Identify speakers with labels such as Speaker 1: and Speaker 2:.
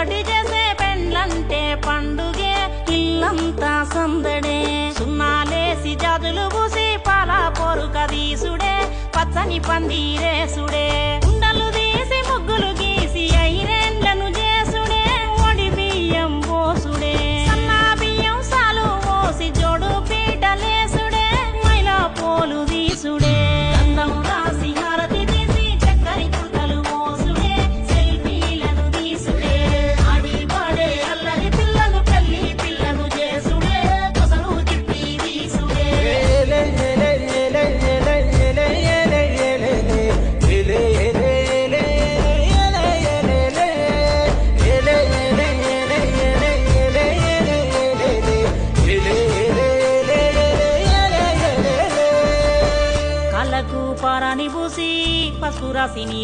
Speaker 1: ఒకటి చేసే పెండ్లంటే పండుగే ఇల్లంతా సందడే సున్నాలేసి జాజులు పూసి పాల పొరుక దీసుడే పచ్చని పందిరేసుడే ఉండలు తీసి ముగ్గులు గీసి ఐరేండ్లను చేసుడే ఒడి బియ్యం పోసుడే సన్నా బియ్యం సాలు పోసి జోడు పీటలేసుడే మైలా పోలు దీసుడే గంధం రాసి హారతి తీసి చక్కరి కుర్తలు మోసుడే సెల్ఫీలను తీసుడే ఆడి పాడే అల్లరి పిల్లలు పెళ్లి పిల్లను చేసుడే కొసలు తిప్పి తీసుడే కళ్ళకు పారాని పూసి పసుపు రాసి నీళ్లు